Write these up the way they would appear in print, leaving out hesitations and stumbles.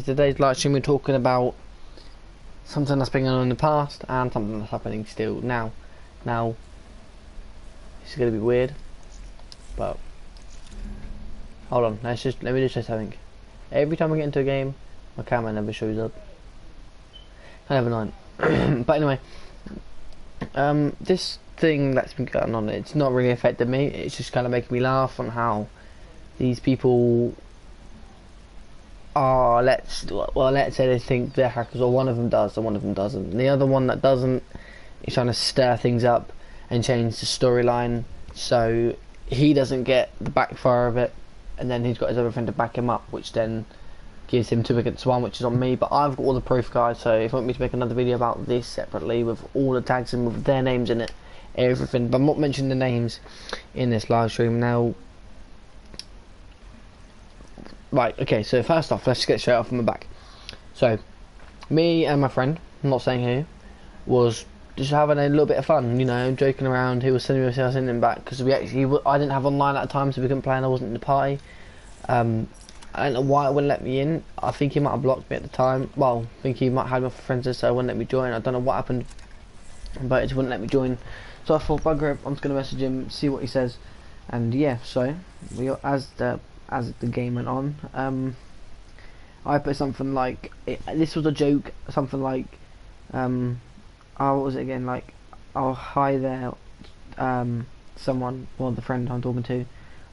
today's live stream we're talking about something that's been going on in the past and something that's happening still now. Now, this is going to be weird, but hold on, let me just say something. Every time I get into a game, my camera never shows up. Kind of annoying. But anyway, this thing that's been going on, it's not really affected me. It's just kind of making me laugh on how these people are, let's say they think they're hackers, or one of them does and one of them doesn't. And the other one that doesn't is trying to stir things up and change the storyline so he doesn't get the backfire of it, and then he's got his other friend to back him up, which then gives him 2 against 1, which is on me. But I've got all the proof, guys, so if you want me to make another video about this separately with all the tags and with their names in it, everything, but I'm not mentioning the names in this live stream now. Right, okay, so first off, let's get straight off from the back. So, me and my friend, I'm not saying who, was just having a little bit of fun, you know, joking around. He was sending me, I was sending him back, because I didn't have online at the time, so we couldn't play and I wasn't in the party. I don't know why it wouldn't let me in. I think he might have blocked me at the time. Well, I think he might have had my friends, so it wouldn't let me join. I don't know what happened, but it just wouldn't let me join. So I thought, bugger it, I'm just going to message him, see what he says. And yeah, so, as the game went on, I put something like, this was a joke, something like, oh, what was it again, like, oh, hi there, someone, well, the friend I'm talking to,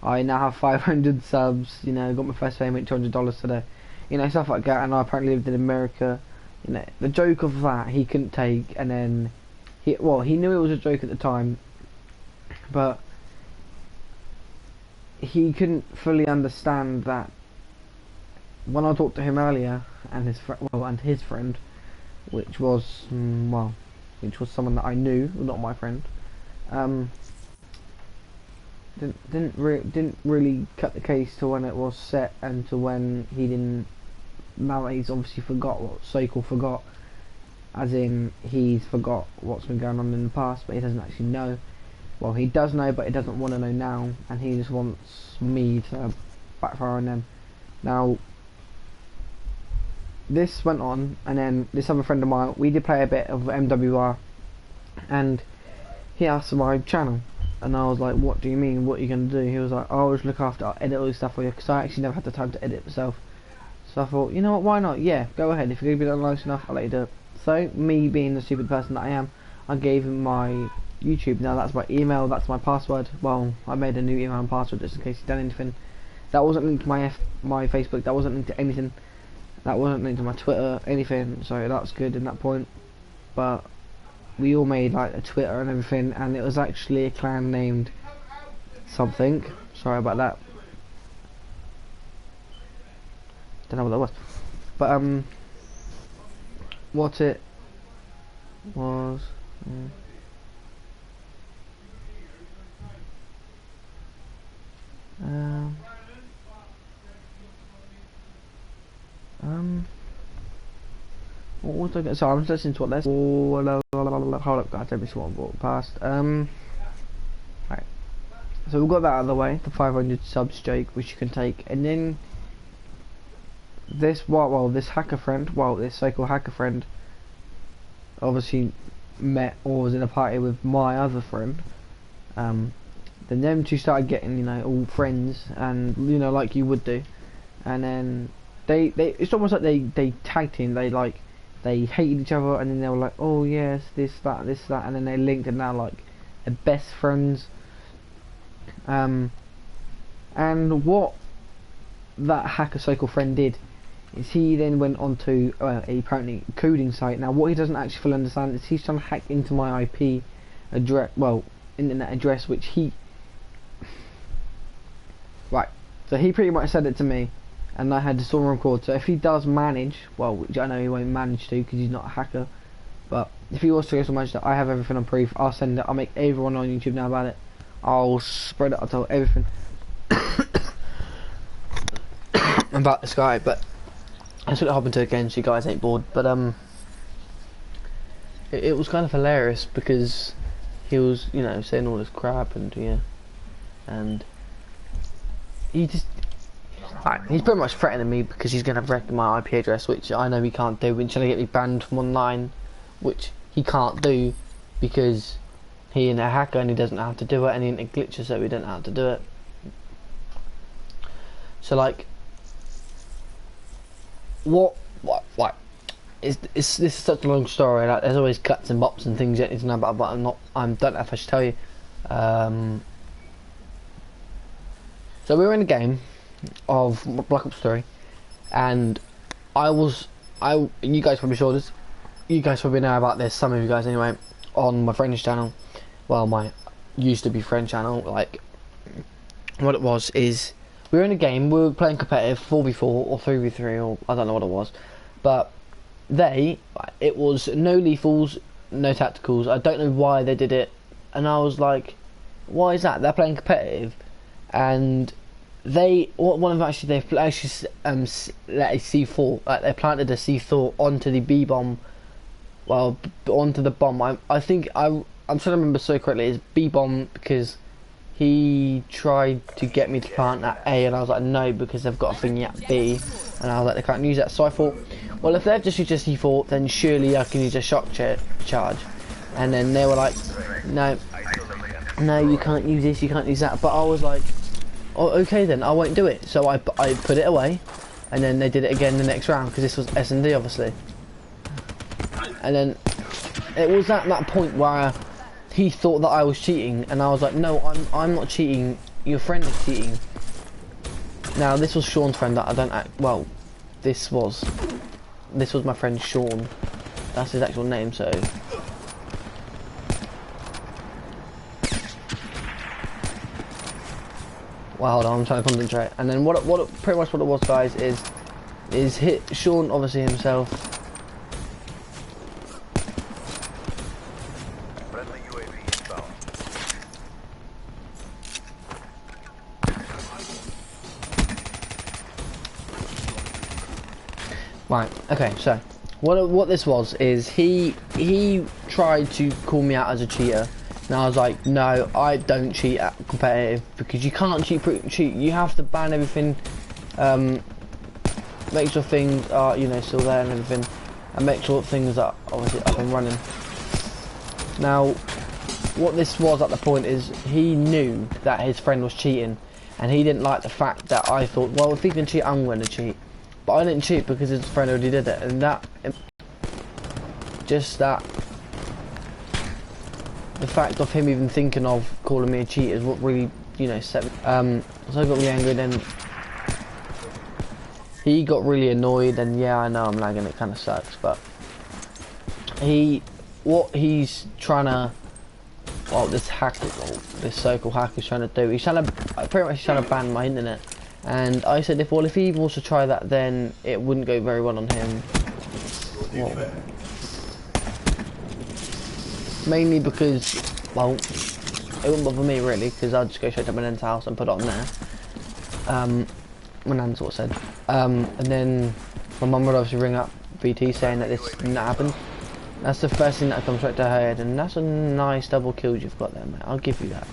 I now have 500 subs, you know, got my first payment, $200 today, you know, stuff like that. And I apparently lived in America, you know, the joke of that he couldn't take. And then he knew it was a joke at the time, but he couldn't fully understand that when I talked to him earlier, and his friend, which was someone that I knew, not my friend, didn't really cut the case to when it was set and to when he didn't. Now that he's obviously forgot what Cycle forgot, as in he's forgot what's been going on in the past, but he doesn't actually know. Well, he does know, but he doesn't want to know now, and he just wants me to backfire on them. Now, this went on, and then this other friend of mine, we did play a bit of MWR, and he asked for my channel, and I was like, what do you mean, what are you going to do? He was like, oh, I'll just look after, I'll edit all this stuff for you, because I actually never had the time to edit myself. So I thought, you know what, why not? Yeah, go ahead, if you're going to be nice enough, I'll let you do it. So, me being the stupid person that I am, I gave him my YouTube. Now that's my email, that's my password. Well, I made a new email and password just in case he'd done anything. That wasn't linked to my Facebook, that wasn't linked to anything. That wasn't linked to my Twitter, anything, so that's good in that point. But we all made like a Twitter and everything, and it was actually a clan named something. Sorry about that. Don't know what that was. But what it was. What was I going to say? I'm just listening to what this. Hold up, guys, let me see what I walked past. Right. So we've got that out of the way, the 500 subs joke, which you can take, and then this this hacker friend, this so-called hacker friend, obviously met or was in a party with my other friend. Then them two started getting, you know, all friends, and you know, like you would do, and then they it's almost like they tag team, they hated each other, and then they were like, oh yes, this that, and then they linked, and now like they're best friends. And what that hacker cycle friend did is he then went onto a apparently coding site. Now what he doesn't actually fully understand is he's trying to hack into my IP address, internet address, which he so he pretty much said it to me, and I had to sort of record. So if he does manage, well, which I know he won't manage to because he's not a hacker, but if he was to manage that, I have everything on proof. I'll send it, I'll make everyone on YouTube know about it, I'll spread it, I'll tell everything about this guy. But that's what happened to again, so you guys ain't bored. But it was kind of hilarious because he was, you know, saying all this crap, and yeah, and he just Right, he's pretty much threatening me because he's going to wreck my IP address, which I know he can't do. He's trying to get me banned from online, which he can't do because he ain't a hacker and he doesn't know how to do it, and he ain't a glitcher, so he don't know how to do it. So like, this is such a long story. Like, there's always cuts and bops and things you need to know about, but I don't know if I should tell you. So we were in a game of Black Ops 3, and you guys probably saw this. You guys probably know about this. Some of you guys anyway, on my friend's channel. Well, my used to be friend channel. Like, what it was is we were in a game. We were playing competitive 4v4 or 3v3 or I don't know what it was, but it was no lethals, no tacticals. I don't know why they did it, and I was like, why is that? They're playing competitive, and they let a C4, like they planted a C4 onto the B bomb, well, onto the bomb. I think I'm trying to remember so correctly. It's B bomb because he tried to get me to plant at A, and I was like no, because they've got a thingy at B, and I was like they can't use that. So I thought, well, if they've just used a C4, then surely I can use a shock charge. And then they were like, no, you can't use this, you can't use that. But I was like, oh, okay then, I won't do it. So I put it away, and then they did it again the next round because this was S&D obviously. And then it was at that point where he thought that I was cheating, and I was like, no, I'm not cheating. Your friend is cheating. Now this was Sean's friend. That I don't act well. This was my friend Sean. That's his actual name. So. Well, hold on, I'm trying to concentrate. And then pretty much what it was, guys, is hit Sean obviously himself. Friendly UAV inbound. Right. Okay. So what this was is he tried to call me out as a cheater. And I was like, no, I don't cheat at competitive because you can't cheat. You have to ban everything. Make sure things are, still there and everything, and make sure things are obviously up and running. Now, what this was at the point is he knew that his friend was cheating, and he didn't like the fact that I thought, well, if he can cheat, I'm going to cheat. But I didn't cheat because his friend already did it, and the fact of him even thinking of calling me a cheat is what really, set me. So I got really angry. Then he got really annoyed, and yeah, I know I'm lagging. It kind of sucks, but he's trying to, this so-called hacker is trying to do. He's trying to pretty much trying to ban my internet. And I said, if he wants to try that, then it wouldn't go very well on him. Well, mainly because, well, it wouldn't bother me really, because I'd just go straight to my nan's house and put it on there. My nan sort of said. And then my mum would obviously ring up BT saying that this didn't happen. That's the first thing that comes straight to her head, and that's a nice double kill you've got there, mate. I'll give you that.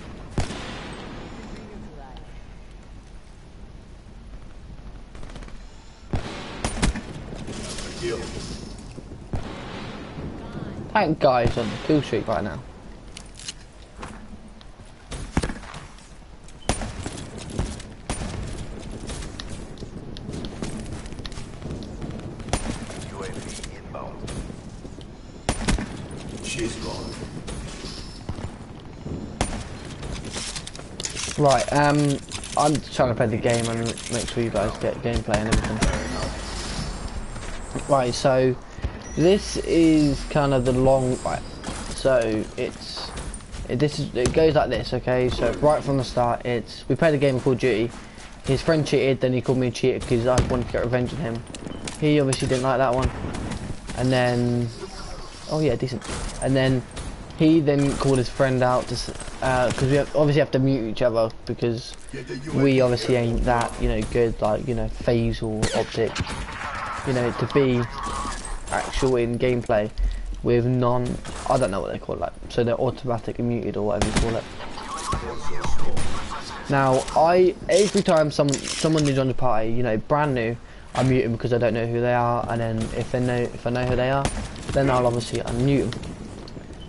That guy's on the kill streak right now. UAV inbound. She's gone. Right, I'm just trying to play the game and make sure you guys get gameplay and everything. Right, so this is kind of the long, right, so it goes like this, okay? So right from the start, we played a game called Duty. His friend cheated, then he called me a cheater because I wanted to get revenge on him. He obviously didn't like that one, and then, oh yeah, decent. And then he then called his friend out to, because we obviously have to mute each other because we obviously ain't that, good, like, phase or optic, to be actual in gameplay with I don't know what they call it, like, so they're automatically muted or whatever you call it. Now, every time someone new joins a party, you know, brand new, I mute them because I don't know who they are, and then if I know who they are, then I'll obviously unmute them.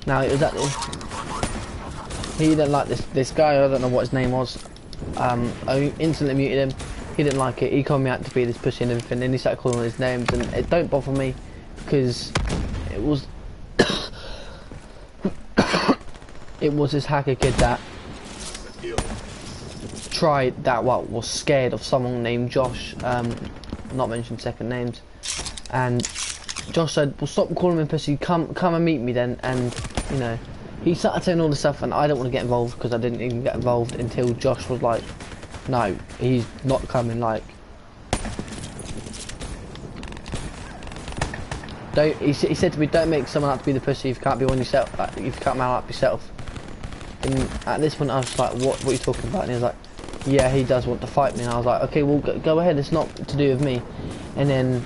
Now, it was at this, he didn't like this guy, I don't know what his name was. I instantly muted him. He didn't like it. He called me out to be this pussy and everything, and he started calling his names, and it don't bother me because it was it was this hacker kid that was scared of someone named Josh, not mentioning second names, and Josh said, well, stop calling me pussy, come and meet me then. And you know, he started saying all this stuff, and I don't want to get involved because I didn't even get involved until Josh was like, no, he's not coming. Like, he said to me, don't make someone out to be the pussy if you can't be one yourself, like, if you can't man up yourself. And at this point I was like, what are you talking about? And he was like, yeah, he does want to fight me. And I was like, okay, well, go ahead, it's not to do with me. And then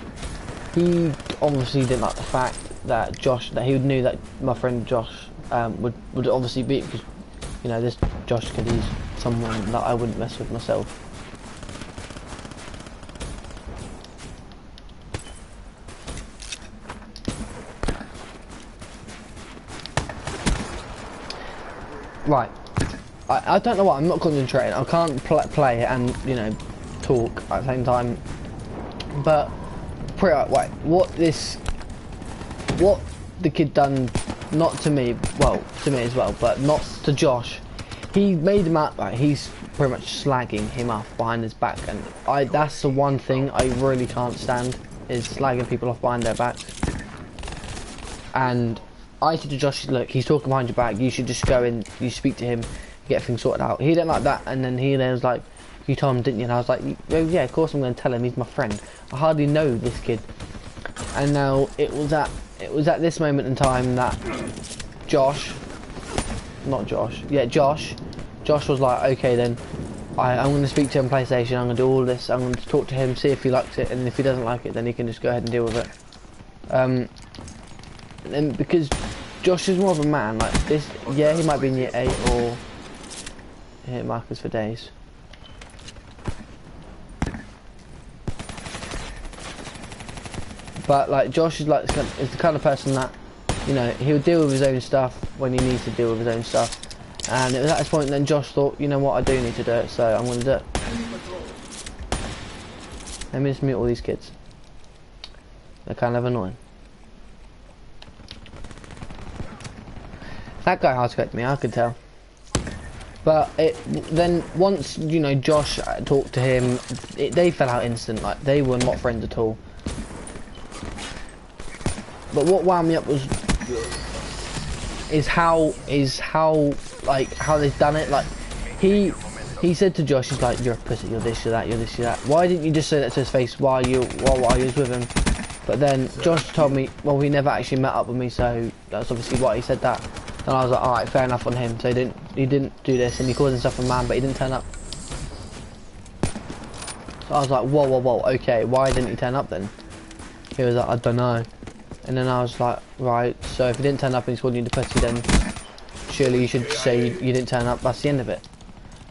he obviously didn't like the fact that he knew that my friend Josh would obviously beat, because, you know, this Josh kid, he's someone that I wouldn't mess with myself. Right, I don't know what, I'm not concentrating. I can't play and, you know, talk at the same time. But wait, what the kid done, not to me, well, to me as well, but not to Josh. He made him out like he's pretty much slagging him off behind his back, and that's the one thing I really can't stand, is slagging people off behind their backs. And I said to Josh, look, he's talking behind your back, you should just go in, you speak to him, get things sorted out. He didn't like that, and then he was like, you told him, didn't you? And I was like, oh, yeah, of course I'm going to tell him, he's my friend. I hardly know this kid. And now it was at this moment in time that Josh was like, okay then, I'm going to speak to him on PlayStation, I'm going to do all this, I'm going to talk to him, see if he likes it, and if he doesn't like it, then he can just go ahead and deal with it. And because Josh is more of a man, like this, yeah, he might be in year 8 or hit markers for days. But like Josh is like is the kind of person that, you know, he'll deal with his own stuff when he needs to deal with his own stuff. And it was at this point then Josh thought, you know what, I do need to do it, so I'm going to do it. Let me just mute all these kids. They're kind of annoying. That guy hard-scraped me, I could tell. But then once, you know, Josh talked to him, they fell out instant, like they were not friends at all. But what wound me up is how they've done it. Like he said to Josh, he's like, you're a pussy, you're this, you're that, you're this, you're that. Why didn't you just say that to his face while you was with him? But then Josh told me, well, he never actually met up with me, so that's obviously why he said that. And I was like, alright, fair enough on him. So he didn't do this, and he called himself a man, but he didn't turn up. So I was like, whoa, okay, why didn't he turn up then? He was like, I don't know. And then I was like, right, so if he didn't turn up and he's calling you the pussy, then surely you should say you didn't turn up, that's the end of it.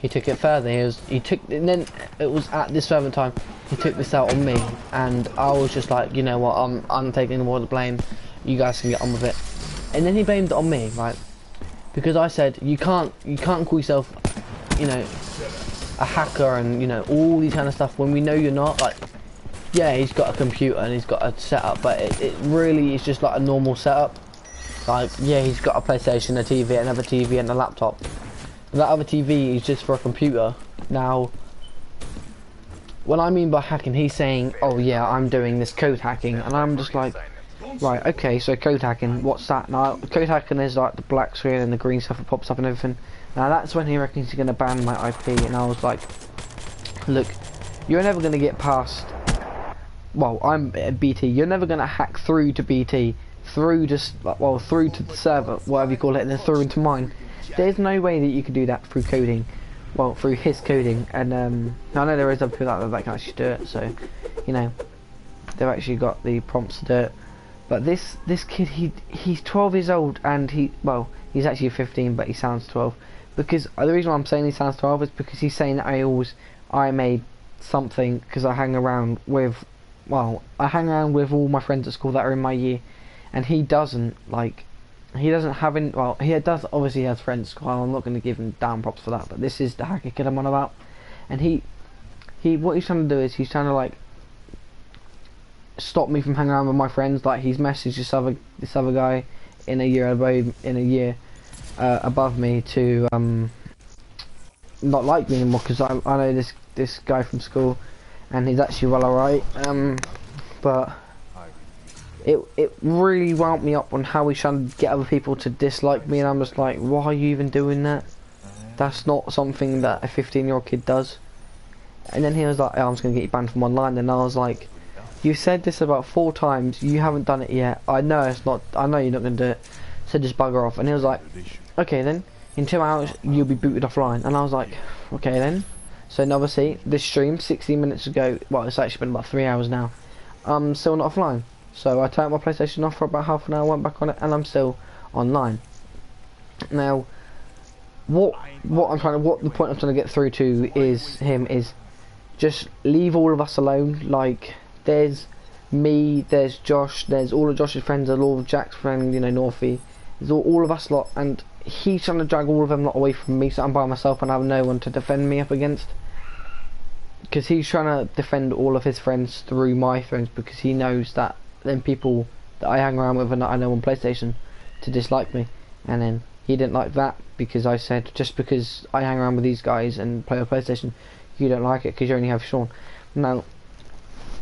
He took it further, and then it was at this moment in time, he took this out on me, and I was just like, you know what, I'm taking more of the blame, you guys can get on with it. And then he blamed it on me, right? Because I said, you can't call yourself, you know, a hacker and, you know, all these kind of stuff when we know you're not. Like, yeah, he's got a computer and he's got a setup, but it really is just like a normal setup. Like, yeah, he's got a PlayStation, a TV, another TV and a laptop. But that other TV is just for a computer. Now, what I mean by hacking, he's saying, oh yeah, I'm doing this code hacking, and I'm just like, right, okay, so code hacking, what's that? Now, code hacking is like the black screen and the green stuff that pops up and everything. Now that's when he reckons he's going to ban my IP, and I was like, look, you're never going to get past, well, I'm at BT, you're never going to hack through to BT, through to the server, whatever you call it, and then through into mine. There's no way that you can do that through coding, well, through his coding, and I know there is other people out there that can actually do it, so, you know, they've actually got the prompts to do it. But this kid, he's 12 years old, and he's actually 15, but he sounds 12. because the reason why I'm saying he sounds 12 is because he's saying that I made something because I hang around with, well, I hang around with all my friends at school that are in my year, and he doesn't, like, he doesn't have any, well, he does, obviously he has friends at school, I'm not going to give him down props for that, but this is the hacker kid I'm on about, and what he's trying to do is he's trying to, like, stop me from hanging around with my friends. Like, he's messaged this other guy in a year above me to not like me anymore, because I know this guy from school, and he's actually well alright, but it really wound me up on how he's trying to get other people to dislike me, and I'm just like, why are you even doing that? That's not something that a 15-year-old kid does. And then he was like, oh, I'm just going to get you banned from online, and I was like, you said this about 4 times, you haven't done it yet, I know you're not going to do it, so just bugger off. And he was like, okay then, in 2 hours you'll be booted offline. And I was like, okay then. So obviously this stream 16 minutes ago, well, it's actually been about 3 hours now, I'm still not offline. So I turned my PlayStation off for about half an hour, went back on it, and I'm still online. Now what the point I'm trying to get through to is just leave all of us alone. Like, there's me, there's Josh, there's all of Josh's friends, there's all of Jack's friend, you know, Northie, there's all of us lot, and he's trying to drag all of them lot away from me, so I'm by myself and I have no one to defend me up against, because he's trying to defend all of his friends through my friends, because he knows that then people that I hang around with and that I know on PlayStation to dislike me. And then he didn't like that, because I said, just because I hang around with these guys and play on PlayStation, you don't like it because you only have Sean. Now,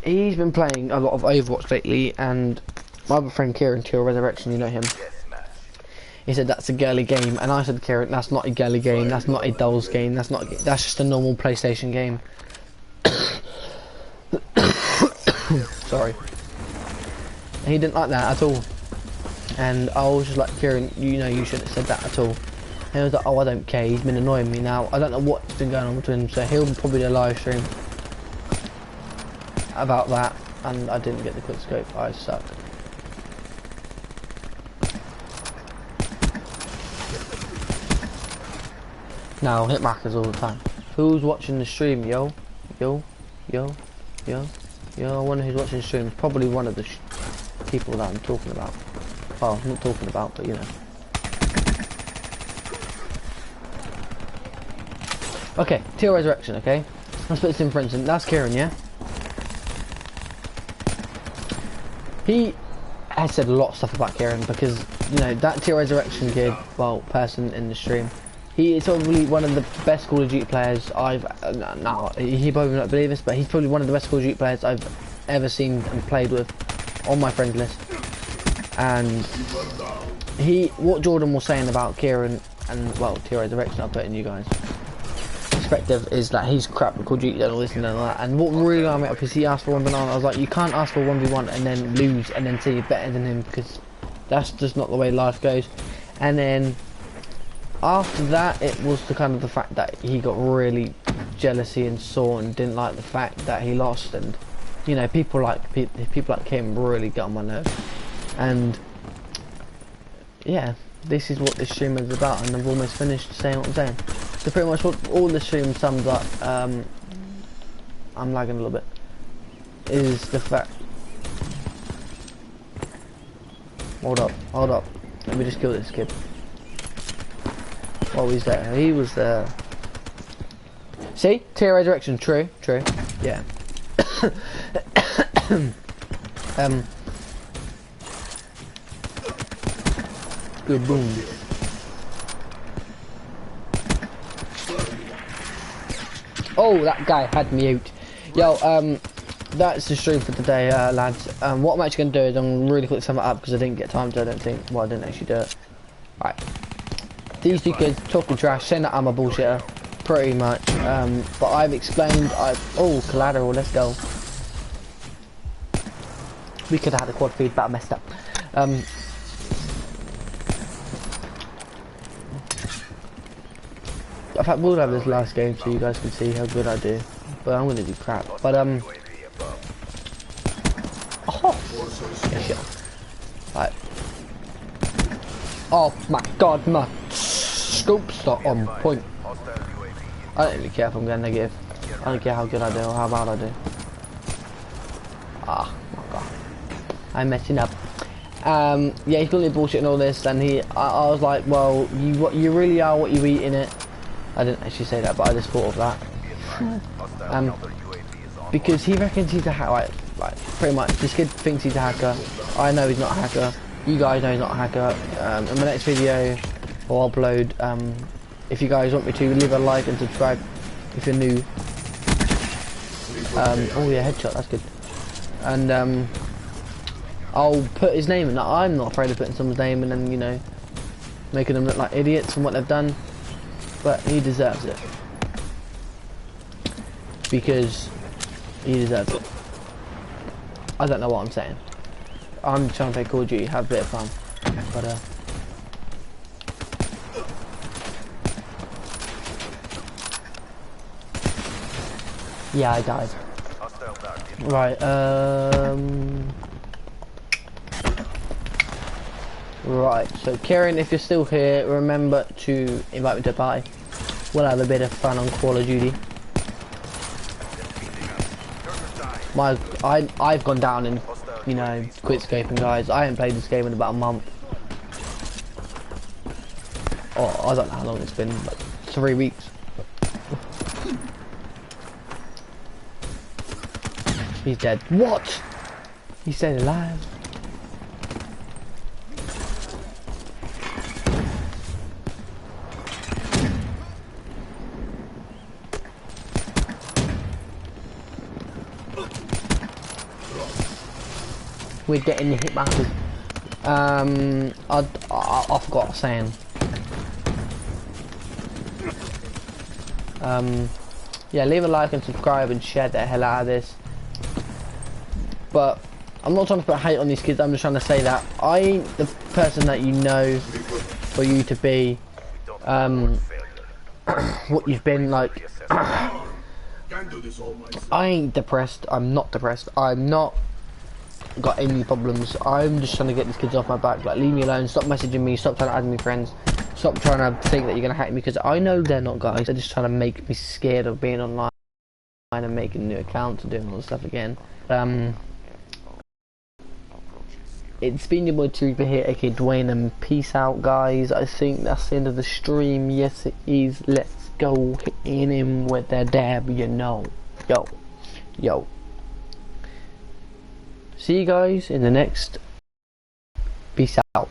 he's been playing a lot of Overwatch lately, and my other friend Kieran, Teal Resurrection, you know him, he said that's a girly game, and I said, Kieran, that's not a girly game, that's not a dolls game, that's just a normal PlayStation game. Sorry. And he didn't like that at all, and I was just like, Kieran, you know, you shouldn't have said that at all. And he was like, oh, I don't care, he's been annoying me. Now I don't know what's been going on between him, so he'll probably do a live stream about that. And I didn't get the quick scope, I suck. Now I'll hit markers all the time. Who's watching the stream? Yo, I wonder who's watching the stream. It's probably one of the people that I'm talking about. Well, I'm not talking about, but you know. Okay, Teal Resurrection, okay? Let's put this in for instance. That's Kieran, yeah? He has said a lot of stuff about Kieran, because, you know, that Teal Resurrection kid, well, person in the stream, he is probably one of the best Call of Duty players I've... no, he probably won't believe this, but he's probably one of the best Call of Duty players I've ever seen and played with on my friend list. And what Jordan was saying about Kieran and, well, Teal Resurrection, I'll put in you guys' perspective, is that he's crap with Call of Duty and all this and all that. And what really got me up is he asked for 1v1. I was like, you can't ask for 1v1 and then lose and then say you're better than him, because that's just not the way life goes. And then after that, it was the kind of the fact that he got really jealousy and sore and didn't like the fact that he lost. And you know, people like him really got on my nerves. And yeah, this is what this stream is about, and I've almost finished saying what I'm saying. So pretty much what all the stream sums up, I'm lagging a little bit, is the fact... Hold up, let me just kill this kid. Oh, he's there, he was there. See? Teal Resurrection, true, yeah. Good boom. Oh, that guy had me out. Yo, that's the stream for today, lads. What I'm actually going to do is I'm going to really quickly sum it up, because I didn't get time to, I don't think. Well, I didn't actually do it. Right. These two kids talking trash, saying that I'm a bullshitter, pretty much. But I've explained, oh, collateral, let's go. We could have had a quad feed, but I messed up. In fact, we'll have this last game so you guys can see how good I do. But I'm gonna do crap. But oh, yeah, shit. Right. Oh my god, my scope start on point. Hostile UAV I don't really care if I'm going negative. I don't care how good I do or how bad I do. Ah, my god. I'm messing up. Yeah, he's calling me bullshit and all this, and I was like, well, you really are what you eat in it. I didn't actually say that, but I just thought of that. Because he reckons he's a hacker, like pretty much. This kid thinks he's a hacker. I know he's not a hacker. You guys know he's not a hacker. In my next video, I'll upload. If you guys want me to, leave a like and subscribe if you're new. Oh yeah, headshot, that's good. And I'll put his name in. I'm not afraid of putting someone's name in and, you know, making them look like idiots from what they've done. But he deserves it. Because he deserves it. I don't know what I'm saying. I'm trying to play Call of Duty, have a bit of fun. But yeah, I died. Right, right, so Kieran, if you're still here, remember to invite me to a party. We'll have a bit of fun on Call of Duty. I've gone down and, you know, quit scoping, guys. I haven't played this game in about a month. Oh, I don't know how long it's been, like 3 weeks. He's dead. What? He stayed alive. We're getting hit markers. I forgot what I was saying. Yeah, leave a like and subscribe and share the hell out of this. But I'm not trying to put hate on these kids. I'm just trying to say that I ain't the person that you know for you to be what you've been like. I ain't depressed. I'm not depressed. I'm not got any problems. I'm just trying to get these kids off my back. Like, leave me alone. Stop messaging me. Stop trying to add me friends. Stop trying to think that you're gonna hack me, because I know they're not, guys. They're just trying to make me scared of being online and making new accounts and doing all this stuff again. It's been your boy Reaper here, aka Dwayne, and peace out, guys. I think that's the end of the stream. Yes, it is. Let's go hitting him with that dab, you know. Yo. See you guys in the next. Peace out.